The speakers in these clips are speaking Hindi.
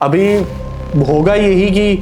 अभी होगा यही कि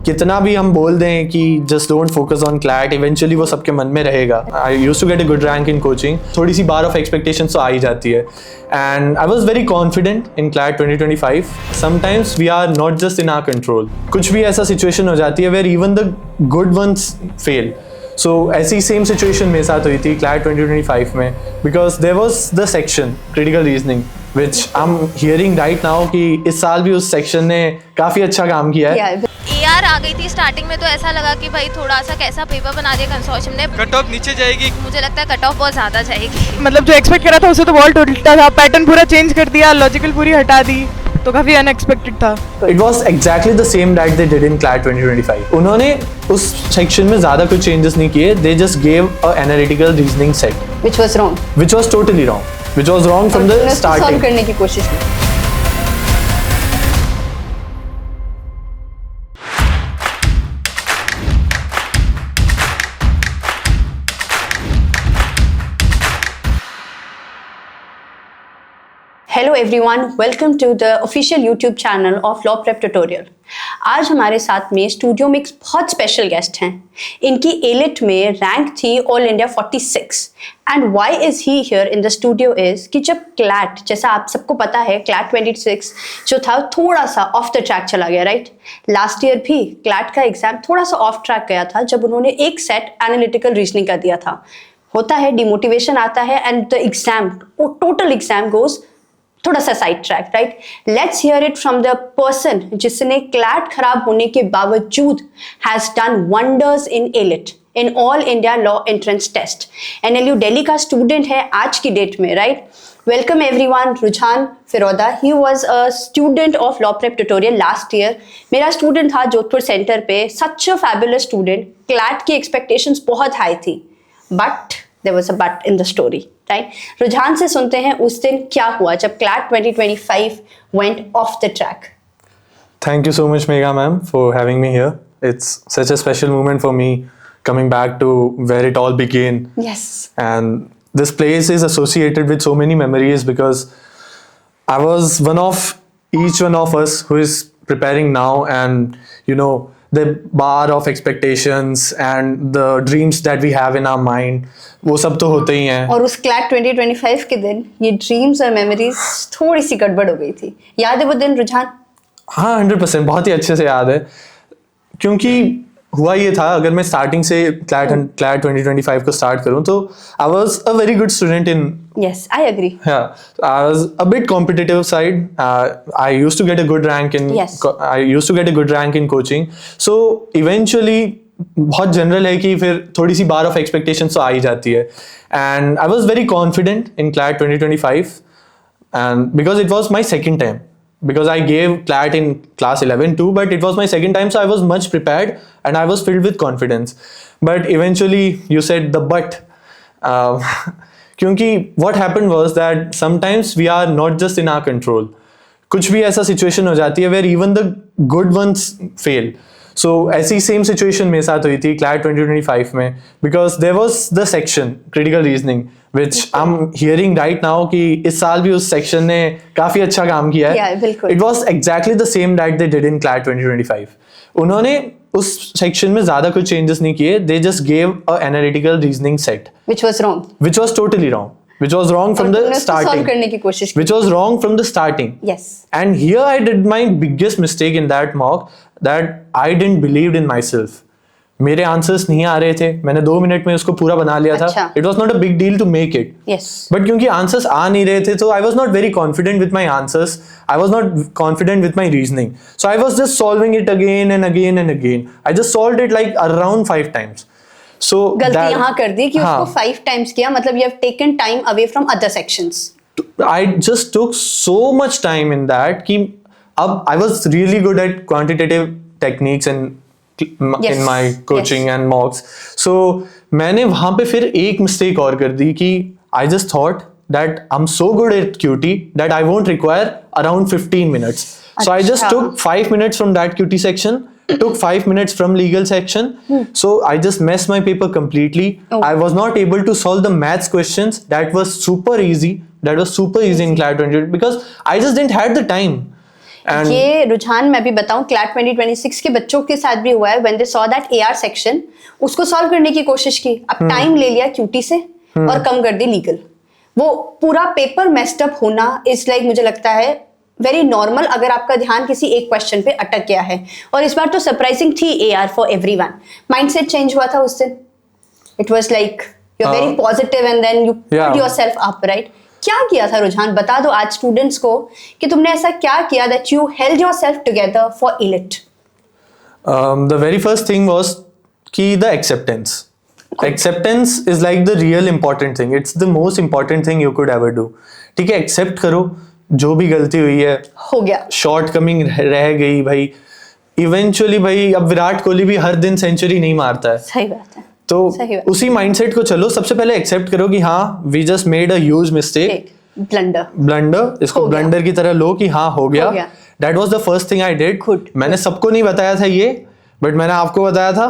कितना भी हम बोल दें कि just don't focus on CLAT, eventually वो सबके मन में रहेगा. I used to get a good rank in coaching. थोड़ी सी बार ऑफ एक्सपेक्टेशंस तो आ ही जाती है. And I was very confident in CLAT 2025. Sometimes we are not just in our control. कुछ भी ऐसा सिचुएशन हो जाती है where even the good ones fail. So ऐसी सेम सिचुएशन मेरे साथ हुई थी क्लैट 2025 में, because there was the section critical reasoning which I'm hearing right now कि इस साल भी उस सेक्शन ने काफ़ी अच्छा काम किया है. AR आ गई थी स्टार्टिंग में, तो ऐसा लगा कि भाई थोड़ा सा कैसा पेपर बना दिया कंसोर्शियम ने. कट ऑफ नीचे जाएगी. मुझे लगता है कट ऑफ बहुत ज़्यादा जाएगी. मतलब जो एक्सपेक्ट करा था उसे तो बहुत उल्टा था. पैटर्न पूरा चेंज कर दिया, लॉजिकल पूरी हटा दी, तो काफ़ी अनएक्सपेक्टेड था. It was exactly the same that they did in CLAT 2025. उन्होंने उस सेक्शन में ज़्यादा कुछ चेंजेस नहीं किए. They just gave a analytical reasoning set. Which was wrong. Which was totally wrong. Which was wrong from the starting. Solve करने की कोशिश की. Hello everyone, welcome to the official YouTube channel of Law Prep Tutorial. आज हमारे साथ में स्टूडियो में एक बहुत स्पेशल गेस्ट हैं. इनकी एलिट में रैंक थी all India 46. And why is he here in the studio is कि जब क्लैट, जैसा आप सबको पता है, क्लैट 26 जो था थोड़ा सा ऑफ द ट्रैक चला गया, राइट. लास्ट ईयर भी क्लैट का एग्जाम थोड़ा सा ऑफ ट्रैक गया था जब उन्होंने एक सेट एनालिटिकल रीजनिंग का दिया था. होता है, डिमोटिवेशन आता है and the exam, total exam goes थोड़ा सा side track, right. Let's hear it from the person जिसने क्लैट खराब होने के बावजूद has done wonders in AILET in all India law entrance test. NLU Delhi का स्टूडेंट है आज की डेट में, right. Welcome everyone. Rujhan Firoda, he was a student of Law Prep Tutorial last year. मेरा स्टूडेंट था जोधपुर सेंटर पे. Such a fabulous student. CLAT की एक्सपेक्टेशंस बहुत हाई थी, but there was a but in the story, right? रुझान से सुनते हैं उस दिन क्या हुआ जब CLAT 2025 went off the track. Thank you so much, Megha ma'am, for having me here. It's such a special moment for me coming back to where it all began. Yes. And this place is associated with so many memories because I was one of each one of us who is preparing now, and you know, the bar of expectations and the dreams that we have in our mind, वो सब तो होते ही हैं. और उस क्लैट 2025 के दिन ये ड्रीम्स और मेमोरीज थोड़ी सी गड़बड़ हो गई थी. याद है वो दिन रुझान? हाँ, 100% बहुत ही अच्छे से याद है. क्योंकि हुआ ये था, अगर मैं स्टार्टिंग से क्लैट 2025 को स्टार्ट करूं तो I was a very good student in. Yes, I agree. Yeah, I was a bit competitive side. I used to get a good rank in. Yes. I used to get a good rank in coaching. So eventually, बहुत जनरल है कि फिर थोड़ी सी बार ऑफ एक्सपेक्टेशंस तो आ ही जाती है. And I was very confident in CLAT 2025, and because it was my second time. Because I gave CLAT in class 11 too, but it was my second time, so I was much prepared and I was filled with confidence. But eventually, you said the but. क्योंकि what happened was that sometimes we are not just in our control. कुछ भी ऐसा सिचुएशन हो जाती है where even the good ones fail. So ऐसी सेम सिचुएशन मेरे साथ हुई थी क्लैट 2025 में, because there was the section critical reasoning which I'm hearing right now कि इस साल भी उस सेक्शन ने काफ़ी अच्छा काम किया है. Yeah, बिल्कुल. It was exactly the same that they did in CLAT 2025. उन्होंने उस सेक्शन में ज़्यादा कुछ चेंजेस नहीं किए. They just gave a analytical reasoning set. Which was wrong. Which was totally wrong. Which was wrong from the starting. Solve करने की कोशिश की. Which was wrong from the starting. Yes. And here I did my biggest mistake in that mock, that I didn't believe in myself. मेरे आंसर्स नहीं आ रहे थे. मैंने 2 मिनट में उसको पूरा बना लिया था. अच्छा. It was not a big deal to make it. Yes. But क्योंकि आंसर्स आ नहीं रहे थे, तो I was not very confident with my answers. I was not confident with my reasoning. So I was just solving it again and again and again. I just solved it like around 5 times. So गलती यहाँ कर दी कि हाँ. उसको 5 times किया, मतलब you have taken time away from other sections. I just took so much time in that कि अब I was really good at quantitative techniques and Yes. in my coaching Yes. and mocks. So मैंने वहाँ पे फिर एक mistake और कर दी कि I just thought that I'm so good at QT that I won't require around 15 minutes. So I just अच्छा. took 5 minutes from that QT section, took 5 minutes from legal section. So I just messed my paper completely. Oh. I was not able to solve the maths questions. That was super easy. In CLAT 20 because I just didn't had the time. And ये रुझान मैं भी बताऊं क्लैट 2026 के बच्चों के साथ भी हुआ है. When they saw that AR section, उसको सॉल्व करने की कोशिश की, अब टाइम ले लिया QT से और कम कर दी लीगल. वो पूरा पेपर मेस्ड अप होना इज लाइक मुझे लगता है वेरी नॉर्मल अगर आपका ध्यान किसी एक क्वेश्चन पे अटक गया है. और इस बार तो सरप्राइजिंग थी AR for everyone. Mindset change हुआ था उस दिन. It was like you are very positive and then you put yourself up, right? क्या किया था रुझान, बता दो आज स्टूडेंट्स को कि तुमने ऐसा क्या किया that you held yourself together for elite. The very first thing was कि the acceptance. Acceptance is like the real important thing. It's the most important thing you could ever do. ठीक है, accept करो जो भी गलती हुई है, हो गया, शॉर्ट कमिंग रह गई भाई. इवेंचुअली भाई अब विराट कोहली भी हर दिन सेंचुरी नहीं मारता है. सही बात है. तो सही बात. उसी माइंडसेट को चलो. सबसे पहले एक्सेप्ट करो कि हाँ we just made a huge mistake, blunder. इसको ब्लंडर की तरह लो कि हाँ हो गया. That was the first thing I did. मैंने सबको नहीं बताया था ये, बट मैंने आपको बताया था.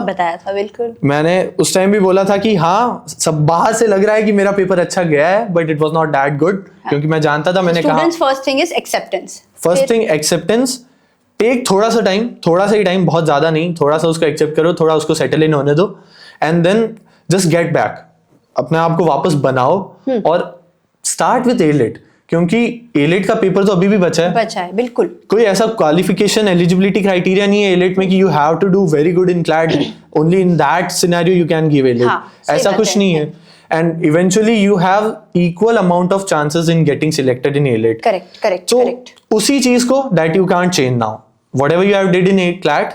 बिल्कुल. मैंने उस टाइम भी बोला था कि हाँ सब बाहर से लग रहा है कि मेरा पेपर अच्छा गया है, but it was not that good. क्योंकि मैं जानता था. मैंने कहा students first thing is acceptance. First thing acceptance. Take थोड़ा सा टाइम, थोड़ा सा ही टाइम, बहुत ज्यादा नहीं, थोड़ा सा उसको एक्सेप्ट करो, थोड़ा उसको सेटल इन होने दो, and then just get back. अपने आप को वापस बनाओ और स्टार्ट विद एलिट. क्योंकि एलिट का पेपर तो अभी भी बचा है. बिल्कुल. कोई ऐसा क्वालिफिकेशन एलिजिबिलिटी क्राइटेरिया नहीं है एलिट में कि you have to do very good in CLAT, only in that scenario you can give AILET. ऐसा कुछ नहीं है. And eventually you have equal amount of chances in getting selected in AILET. Correct. तो उसी चीज को that you can't change now. Whatever you have did in CLAT,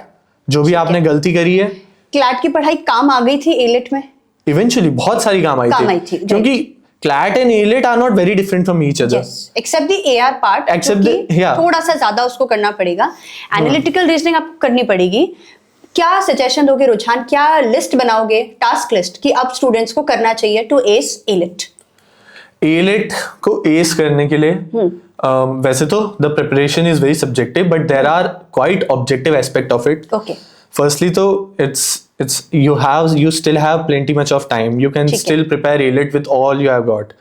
जो भी आपने गलती करी है, क्लैट की पढ़ाई काम आ गई थी एलिट में. इवेंचुअली बहुत सारी काम आई थी. क्योंकि CLAT and AILET are not very different from each other, except the AR part. थोड़ा सा ज्यादा उसको करना पड़ेगा. एनालिटिकल रीजनिंग आपको करनी पड़ेगी. क्या सजेशन दोगे रुझान, क्या लिस्ट बनाओगे, टास्क लिस्ट, कि अब स्टूडेंट्स को करना चाहिए टू एस एलिट? एलिट को एस करने के लिए वैसे तो the preparation is very subjective, but there are quite objective aspect of it. Okay. Firstly, तो it's you still have plenty much of time. You can still prepare ALIT with all you have got.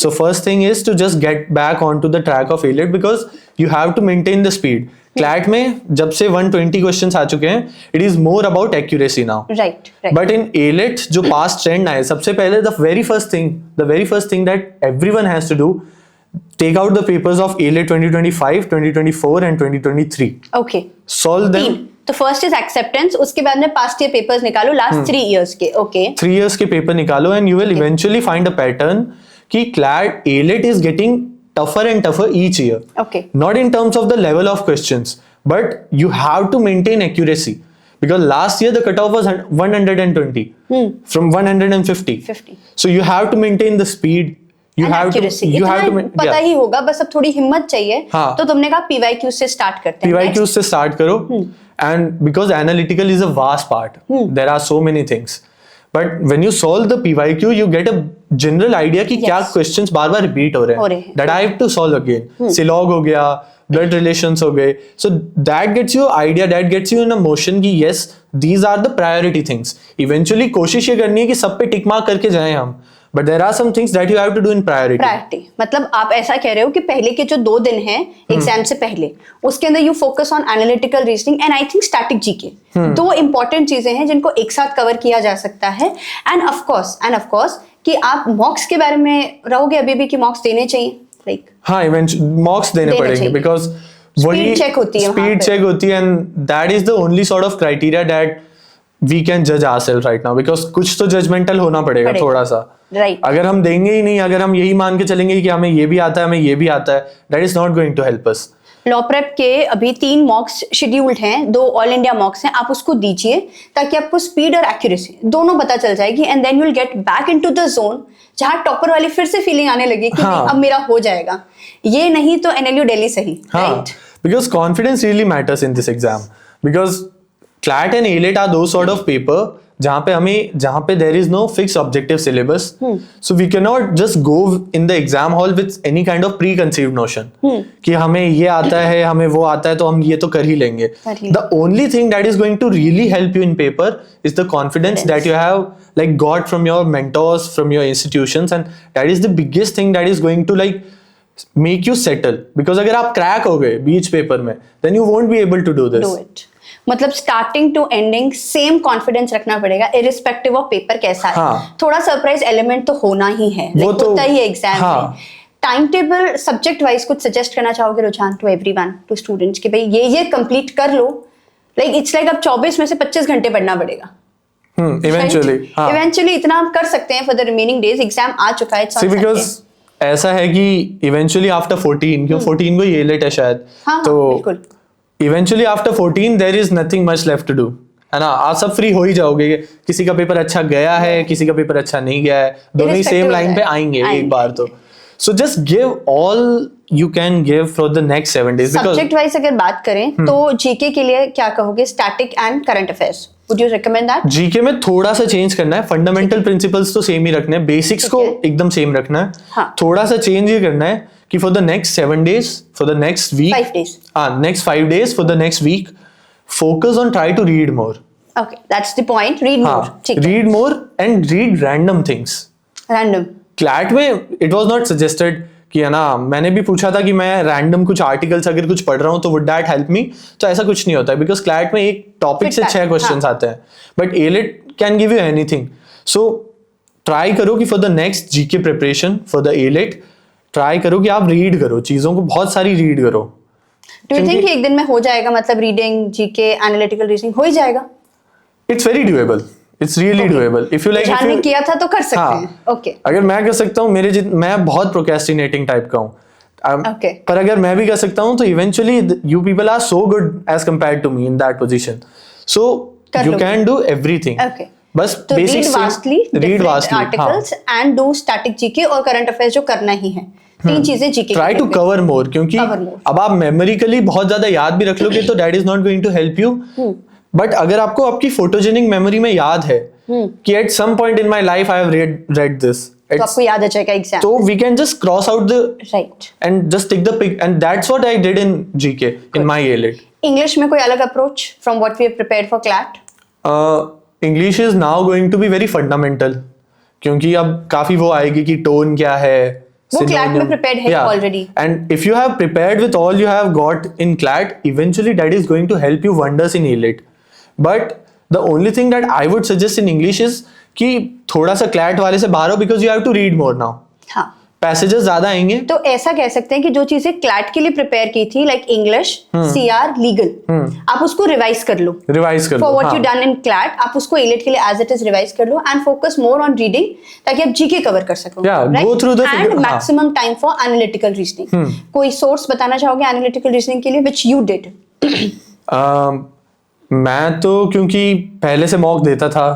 So first thing is to just get back onto the track of ALIT because you have to maintain the speed. CLAT में जब से 120 questions आ चुके हैं, it is more about accuracy now. Right. But in ALIT जो past trend आए, सबसे पहले the very first thing that everyone has to do, take out the papers of ALIT 2025, 2024 and 2023. Okay. Solve them. तो फर्स्ट इज एक्सेप्टेंस, उसके बाद में पास्ट ईयर पेपर्स निकालो लास्ट 3 इयर्स के. ओके. 3 इयर्स के पेपर निकालो and you will eventually find a pattern कि CLAT AILET is getting tougher and tougher each year. Okay. Not in terms of the level of questions, but you have to maintain accuracy because last year the cutoff was 120 from 150. So you have to maintain the speed. You have to पता ही होगा, बस अब थोड़ी हिम्मत चाहिए. तो तुमने कहा PYQ से स्टार्ट करते हैं. PYQ से स्टार्ट करो. And because analytical is a vast part, there are so many things. But when you solve the PYQ, you get a general idea कि क्या questions बार बार repeat हो रहे हैं. That I have to solve again. Silog हो गया, blood relations हो गए. So that gets you idea, that gets you in a motion कि yes, these are the priority things. Eventually कोशिश ये करनी है कि सब पे tick mark करके जाएं हम. But there are some things that you have to do in priority. मतलब आप ऐसा कह रहे हो कि पहले के जो 2 दिन हैं एग्जाम से पहले, उसके अंदर you focus on analytical reasoning and I think static GK. 2 important चीजें हैं जिनको एक साथ कवर किया जा सकता है. एंड ऑफ कोर्स कि आप मॉक्स के बारे में रहोगे अभी भी कि मॉक्स देने चाहिए. लाइक हाँ, मॉक्स देने पड़ेंगे बिकॉज स्पीड चेक होती है and that is the only sort of criteria that we can जज आवरसेल्फ राइट नाउ. बिकॉज कुछ तो जजमेंटल होना पड़ेगा थोड़ा सा. अगर हम देंगे ही नहीं, अगर हम यही मान के चलेंगे कि हमें ये भी आता है, हमें ये भी आता है, that is not going to help us. Law prep के अभी 3 मॉक्स शेड्यूल्ड हैं, 2 ऑल इंडिया मॉक्स हैं. आप उसको दीजिए ताकि आपको स्पीड और एक्यूरेसी दोनों पता चल जाएगी and then you will get back into the zone, जहां टॉपर वाली फिर से फीलिंग आने लगी कि अब मेरा हो जाएगा. ये नहीं तो NLU दिल्ली सही. Right. Because confidence really matters in this exam. Because CLAT and ALIT are those sort of paper जहाँ पे there is no fixed objective syllabus. So we cannot just go in the exam hall with any kind of preconceived notion कि हमें ये आता है, हमें वो आता है, तो हम ये तो कर ही लेंगे. The only thing that is going to really help you in paper is the confidence that you have got from your mentors, from your institutions, and that is the biggest thing that is going to make you settle, because अगर आप क्रैक हो गए बीच पेपर में then you won't be able to do do this. It. मतलब starting to ending same confidence रखना पड़ेगा इरिस्पेक्टिव ऑफ पेपर कैसा है. हाँ. थोड़ा सरप्राइज एलिमेंट तो होना ही है, वो तो होता ही है एग्जाम हाँ. में. टाइम टेबल सब्जेक्ट वाइज कुछ सजेस्ट करना चाहोगे रुझान टू एवरीवन, टू स्टूडेंट्स कि भाई ये कंप्लीट कर लो. लाइक इट्स लाइक अब 24 में से 25 घंटे पढ़ना पड़ेगा. इवेंचुअली इतना आप कर सकते हैं for the remaining days. Exam आ चुका है. See, because ऐसा है कि इवेंचुअली आफ्टर 14, क्यों 14 को ये लेट है शायद, हाँ, तो बिल्कुल. Eventually after 14 there is nothing much left to do, है ना. आप सब फ्री हो ही जाओगे. किसी का पेपर अच्छा गया है, किसी का पेपर अच्छा नहीं गया है, दोनों ही सेम लाइन पे आएंगे एक बार तो. So just give all you can give for the next 7 days. Subject wise अगर बात करें तो जीके के लिए क्या कहोगे? Static and current affairs, would you recommend that? GK में थोड़ा सा चेंज करना है. फंडामेंटल प्रिंसिपल्स तो सेम ही रखने हैं, बेसिक्स को एकदम सेम रखना है. हाँ. थोड़ा सा चेंज ये करना है कि for the next 7 days, for the next week, 5 days, next 5 days, for the next week, focus on try to read more. Okay, that's the point. Read more. ठीक है. Read more and read random things. Random. CLAT में it was not suggested कि है ना, मैंने भी पूछा था कि मैं रैंडम कुछ आर्टिकल्स अगर कुछ पढ़ रहा हूँ तो would that help me, तो ऐसा कुछ नहीं होता है बिकॉज क्लैट में एक टॉपिक से 6 क्वेश्चंस आते हैं, but elite can give you anything. So try करो कि for the next GK preparation for the elite try करो कि आप रीड करो, चीजों को बहुत सारी रीड करो. Do you think एक दिन में हो जाएगा? मतलब रीडिंग, जीके, एनालिटिकल रीजनिंग हो ही जाएगा? It's very doable. It's really doable. If you like, if ने you किया था तो कर सकते हाँ, हैं. Okay. अगर मैं कर सकता हूँ, मैं बहुत प्रोक्रेस्टिनेटिंग टाइप का हूँ. Okay. पर अगर मैं भी कर सकता हूँ तो eventually you people are so good as compare to me in that position. So you can do everything. Okay. बस तो basic read vastly articles and do static GK और करंट अफेयर्स जो करना ही है. 3 चीजें GK. Try to cover more, क्योंकि अब आप मेमोरिकली बहुत ज्यादा याद भी रख लोगे तो that is not going to help you. But अगर आपको आपकी फोटोजेनिक मेमोरी में याद है कि at some point in my life I have read this, तो आपको याद आ जाएगा एग्जाम. तो we can just cross out the right and just take the pick, and that's what I did in GK in my AILET. English में कोई अलग approach from what we have prepared for CLAT? English is now going to be very fundamental, क्योंकि अब काफी वो आएगी कि टोन क्या है. वो क्लैट में प्रिपेयर्ड है already. And if you have prepared with all you have got in CLAT, eventually that is going to help you wonders in ELIT. But the only thing that I would suggest in English is कि थोड़ा सा CLAT वाले से बाहर हो, because you have to read more now. हाँ. पैसेजेस ज्यादा आएंगे. तो ऐसा कह सकते हैं कि जो चीजें क्लैट के लिए प्रिपेयर की थी, लाइक इंग्लिश, सीआर, लीगल, आप उसको रिवाइज कर लो. For what you done in CLAT, आप उसको एलिट के लिए एज इट इज रिवाइज कर लो and focus more on reading, ताकि आप जीके कवर कर सको. Go through the and maximum time for analytical reasoning. कोई सोर्स बताना चाहोगे एनालिटिकल रीजनिंग के लिए व्हिच यू डिड? मैं तो क्योंकि पहले से मॉक देता था,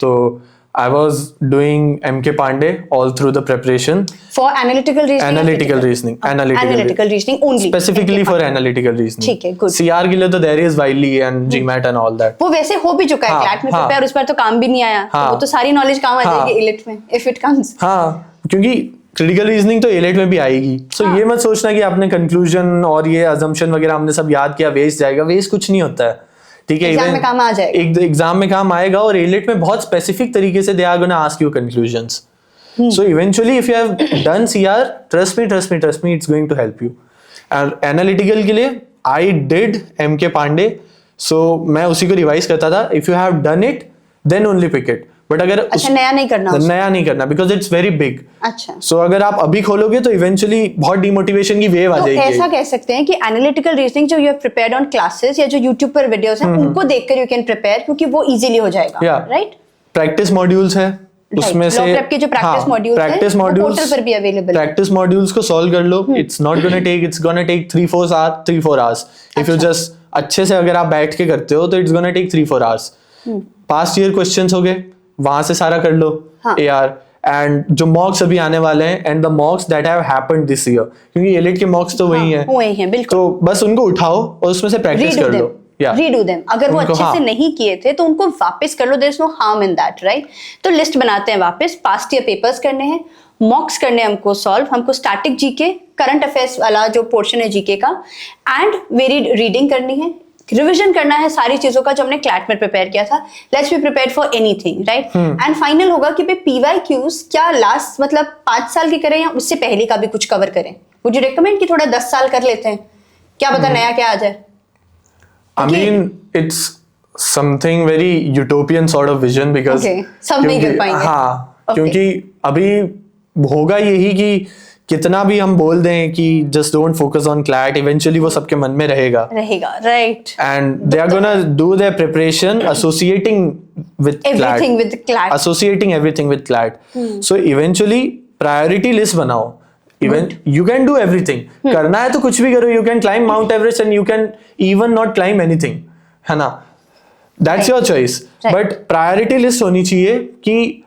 तो I was doing MK Pandey all through the preparation. For analytical reasoning? Analytical reasoning. Analytical reasoning only. Specifically for analytical reasoning. ठीक है, good. CR के लिए तो there is Wiley and GMAT and all that. वो वैसे हो भी चुका है क्लैट में प्रिपेयर, उस पर तो काम भी नहीं आया. तो वो तो सारी नॉलेज काम आ जाएगी एलिट में, if it comes. हाँ, क्योंकि क्रिटिकल रीजनिंग तो एलिट में भी आएगी. सो ये मत सोचना कि आपने कंक्लूजन और ये अजम्पशन वगैरह हमने सब याद किया वेस्ट जाएगा. वेस्ट कुछ नहीं होता है, ठीक है. एग्जाम में काम आ जाएगा. एग्जाम में काम आएगा, और एलिट में बहुत स्पेसिफिक तरीके से they are gonna ask you conclusions. So eventually if you have done CR, trust me it's going to help you. And analytical के लिए आई डिड एमके पांडे, सो मैं उसी को रिवाइज करता था. If you have done it then only pick it. But अगर नया नहीं करना बिकॉज इट्स वेरी बिग. अच्छा. सो अगर आप अभी खोलोगे तो इवेंचुअली बहुत डिमोटिवेशन की वेव आ जाएगी. ऐसा कह सकते हैं कि एनालिटिकल रीजनिंग जो you have prepared on classes या जो YouTube पर वीडियोस हैं, उनको देखकर यू कैन प्रिपेयर, क्योंकि वो इजीली हो जाएगा. राइट. प्रैक्टिस मॉड्यूल्स है उसमें से, लॉ प्रेप के जो प्रैक्टिस मॉड्यूल्स हैं वो पोर्टल पर भी अवेलेबल है. प्रैक्टिस मॉड्यूल्स को सॉल्व कर लो. It's gonna take 3-4 hours. If you just अच्छे से अगर आप बैठ के करते हो तो it's gonna take 3-4 hours. Past year questions हो गए, वहां से सारा कर लो यार. एंड जो मॉक्स अभी आने वाले हैं, and the मॉक्स that have happened this year, क्योंकि एलिट के मॉक्स तो वही हैं, बिल्कुल. तो बस उनको उठाओ और उसमें से प्रैक्टिस कर लो. Redo them. अगर वो अच्छे से नहीं किए थे तो उनको वापस कर लो. There is no harm in that, right. तो लिस्ट बनाते हैं वापस. पास्ट ईयर पेपर्स करने हैं, मॉक्स करने हैं हमको सॉल्व, हमको स्टैटिक जीके, करंट अफेयर्स वाला जो पोर्शन है जीके का, एंड वेरी रीडिंग करनी है, रिविजन करना है सारी चीजों का जो हमने क्लैट में प्रिपेयर किया था. Let's be prepared for anything, right. And final होगा कि PYQs क्या लास्ट मतलब 5 साल के करें या उससे पहले का भी कुछ कवर करें. वुड यू रिकमेंड कि थोड़ा 10 साल कर लेते हैं, क्या पता नया क्या आ जाए? I mean, it's something very utopian sort of vision because Okay, सब नहीं कर पाएंगे। हाँ, Okay. क्योंकि अभी होगा यही कि कितना भी हम बोल दें कि just don't focus on CLAT, eventually वो सबके मन में रहेगा। Right. And they are gonna do their preparation associating with Everything CLAT. with CLAT. Associating everything with CLAT. So eventually priority list बनाओ। Even you can do everything. करना है तो कुछ भी करो। You can climb Mount Everest and you can even not climb anything. है ना? That's your choice. Right. But priority list होनी चाहिए कि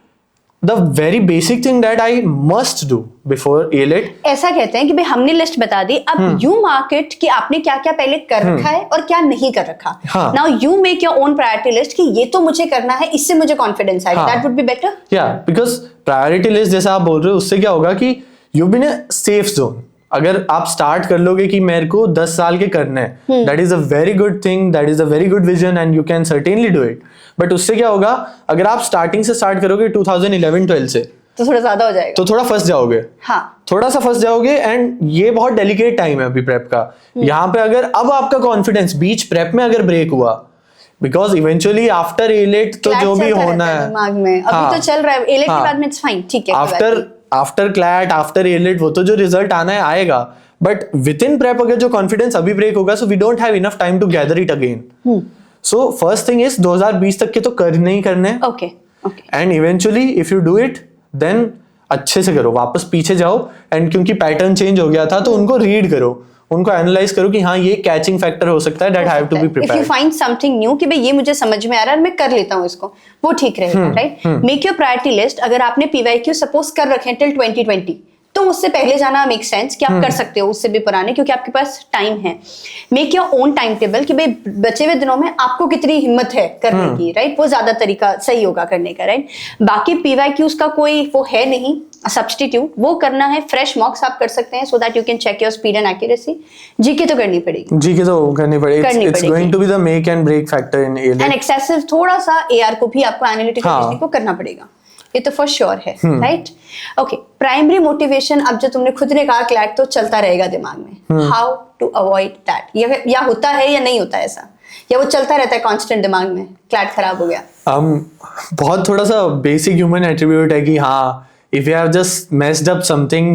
the very basic thing that I must do before A-Lit. ऐसा कहते हैं कि भाई हमने लिस्ट बता दी, अब यू मार्केट कि आपने क्या क्या पहले कर रखा है और क्या नहीं कर रखा। हाँ। Now you make your own priority list कि ये तो मुझे करना है, इससे मुझे कॉन्फिडेंस आएगा। हाँ। That would be better. Yeah, because priority list जैसा आप बोल रहे हो उससे क्या होगा कि you've been a safe zone. अगर आप स्टार्ट कर लोगे कि मेरे को 10 साल के करने हैं, that is a very good thing, that is a very good vision and you can certainly do it. But उससे क्या होगा, अगर आप स्टार्टिंग से स्टार्ट करोगे 2011-12 से, तो थोड़ा ज्यादा हो जाएगा। तो थोड़ा फंस जाओगे। हाँ। थोड़ा सा फंस जाओगे एंड ये बहुत डेलिकेट टाइम है अभी प्रेप का। यहाँ पे अगर अब आपका कॉन्फिडेंस बीच प्रेप में अगर ब्रेक हुआ, बिकॉज इवेंचुअली आफ्टर एलेट तो Clat जो भी चलता होना रहता है दिमाग में, अभी हाँ, तो चल रहा है, एलेट के हाँ, बाद में इट्स फाइन, ठीक है, कोई बात नहीं। आफ्टर क्लैट आफ्टर एलेट वो तो जो रिजल्ट आना है आएगा, बट विद इन प्रेप अगर जो कॉन्फिडेंस अभी ब्रेक होगा, so we don't have enough time to gather it again. So first thing is 2020 तक के तो करने ही करने, okay okay. And eventually if you do it then अच्छे से करो, वापस पीछे जाओ एंड क्योंकि पैटर्न चेंज हो गया था तो उनको रीड करो, उनको एनालाइज करो कि हाँ ये कैचिंग फैक्टर हो सकता है, that have to be if you prepared. Find something new कि भाई ये मुझे समझ में आ रहा है, मैं कर लेता हूँ इसको, वो ठीक रहेगा, right? Make your priority list. अगर आपने पीवाईक्यू सपोज कर रखे हैं टिल 2020, तो उससे पहले जाना मेक सेंस कि आप कर सकते हो उससे भी पुराने, क्योंकि आपके पास टाइम है। Make your own time table कि भाई बचे हुए दिनों में आपको कितनी हिम्मत है करने की, राइट? वो ज्यादा तरीका सही होगा करने का, राइट? बाकी पीवाईक्यूज का कोई वो है नहीं सब्स्टिट्यूट, वो करना है। फ्रेश मॉक्स आप कर सकते हैं so that you can check your speed and accuracy. GK तो करनी पड़ेगी, जीके तो करनी पड़ेगी, it's going to be the make and break factor in AILET. And excessive थोड़ा सा एआर को भी आपको एनालिटिकल हाँ। रीजनिंग को करना पड़ेगा, ये तो फॉर श्योर है, राइट? ओके, प्राइमरी मोटिवेशन, अब जो तुमने खुद ने कहा क्लैट तो चलता रहेगा दिमाग में, हाउ टू अवॉइड दैट? या होता है या नहीं होता ऐसा, या वो चलता रहता है कांस्टेंट दिमाग में, क्लैट खराब हो गया? बहुत थोड़ा सा बेसिक ह्यूमन एट्रीब्यूट है कि हाँ, if we have just messed up something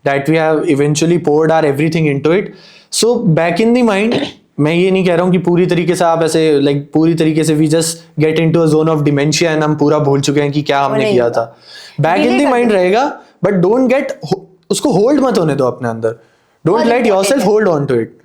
that we have eventually poured our everything into it, so back in the mind, मैं ये नहीं कह रहा हूँ कि पूरी तरीके से आप ऐसे लाइक पूरी तरीके से we just get into a zone of dementia and हम पूरा भूल चुके हैं कि क्या हमने किया था। बैक इन द माइंड रहेगा, बट डोंट गेट उसको होल्ड मत होने दो अपने अंदर, don't let yourself hold on to it.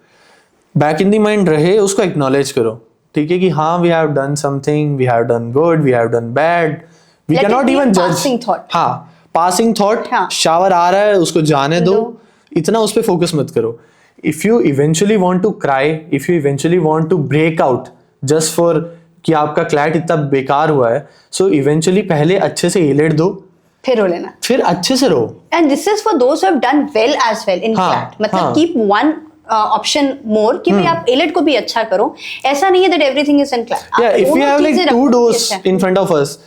Back in the mind रहे, उसको एक्नॉलेज करो, ठीक है कि हाँ we have done something, we have done good, we have done bad, we Let can it not be a even passing जज। thought. हाँ, पासिंग थॉट, हाँ. शावर आ रहा है उसको जाने दो, इतना उस पर फोकस मत करो। If you eventually want to cry, if you eventually want to break out just for कि आपका क्लैट इतना बेकार हुआ है, सो इवेंचुअली पहले अच्छे से एलेट दो, फिर रो लेना, फिर अच्छे से रो। And this is for those who have done well as well in हाँ, क्लैट, मतलब हाँ। कीप वन ऑप्शन मोर कि भाई आप एलेट को भी अच्छा करो। ऐसा नहीं है that everything is in CLAT. Yeah, if we have like 2 doors in front of us,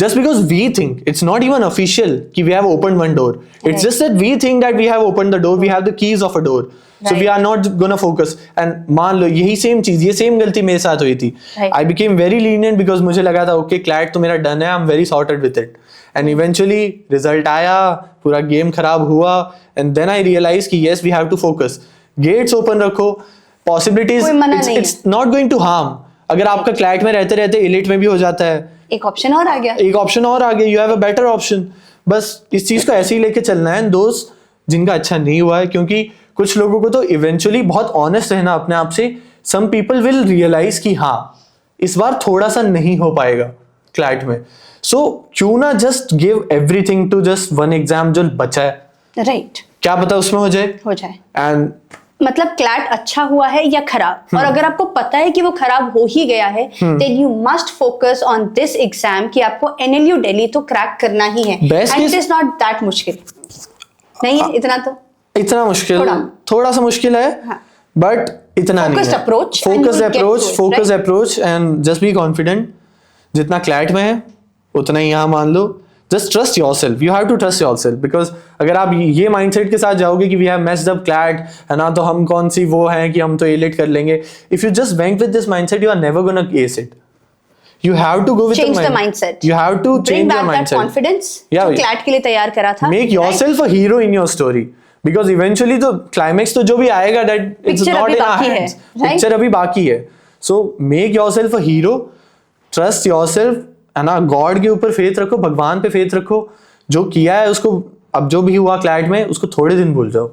just because we think, it's not even official कि we have opened one door. It's Right. just that we think that we have opened the door, we have the keys of a door. So we Right. are not gonna focus. And मान लो यही सेम चीज, ये सेम गलती मेरे साथ हुई थी। Right. I became very lenient because मुझे लगा था okay क्लैट तो मेरा डन है, I'm very sorted with it. And eventually result आया, पूरा गेम खराब हुआ, and then I realized कि yes we have to focus. Gates open रखो, possibilities, कोई मना नहीं it's not going to harm. अगर आपका क्लैट में रहते रहते एलिट में भी हो जाता है, एक ऑप्शन और आ गया, एक ऑप्शन और आ गया, you have a better option. बस इस चीज को ऐसे ही लेके चलना है। दोस्त जिनका अच्छा नहीं हुआ है, क्योंकि कुछ लोगों को तो इवेंचुअली बहुत ऑनेस्ट रहना अपने आप से, सम पीपल विल रियलाइज कि हाँ इस बार थोड़ा सा नहीं हो पाएगा क्लैट में, सो क्यों ना just give everything to just one exam जो बचा है, राइट? क्या पता उसमें हो जाए। एंड मतलब क्लैट अच्छा हुआ है या खराब, और अगर आपको पता है कि वो खराब हो ही गया है, then you must focus on this exam कि आपको एनएलयू दिल्ली तो क्रैक करना ही है, and it is not that मुश्किल नहीं है, इतना मुश्किल, थोड़ा सा मुश्किल है, बट इतना नहीं है। Focused approach and just be confident. जितना क्लैट में है उतना ही यहाँ मान लो, just trust yourself, you have to trust yourself, because अगर आप ये माइंडसेट के साथ जाओगे कि we have messed up CLAT है ना, तो हम कौन सी वो हैं कि हम तो एलिट कर लेंगे. If you just went with this mindset, you are never gonna ace it. You have to go with change the the mindset. You have to Bring change back your that mindset. confidence Yeah, जो क्लैट के लिए तैयार करा था. Make yourself a hero in your story. Because eventually the climax तो जो भी आएगा, that it's Picture not अभी in our बाकी है, hands. right? Picture अभी बाकी है. So make yourself a hero. Trust yourself. है ना, God के ऊपर faith रखो, भगवान पे faith रखो. जो किया है उसको, अब जो भी हुआ क्लैट में, उसको थोड़े दिन भूल जाओ.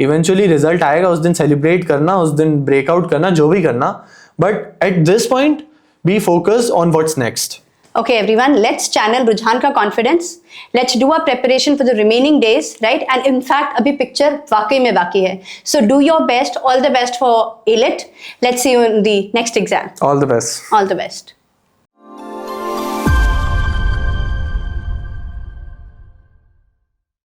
Eventually result आएगा, उस दिन celebrate करना, उस दिन breakout करना, जो भी करना. But at this point, be focused on what's next. Okay, everyone, let's channel Rujhan का confidence. Let's do our preparation for the remaining days, right? And in fact, अभी picture वाकई में बाकी है. So do your best. All the best for ALET. Let's see you in the next exam. All the best. All the best.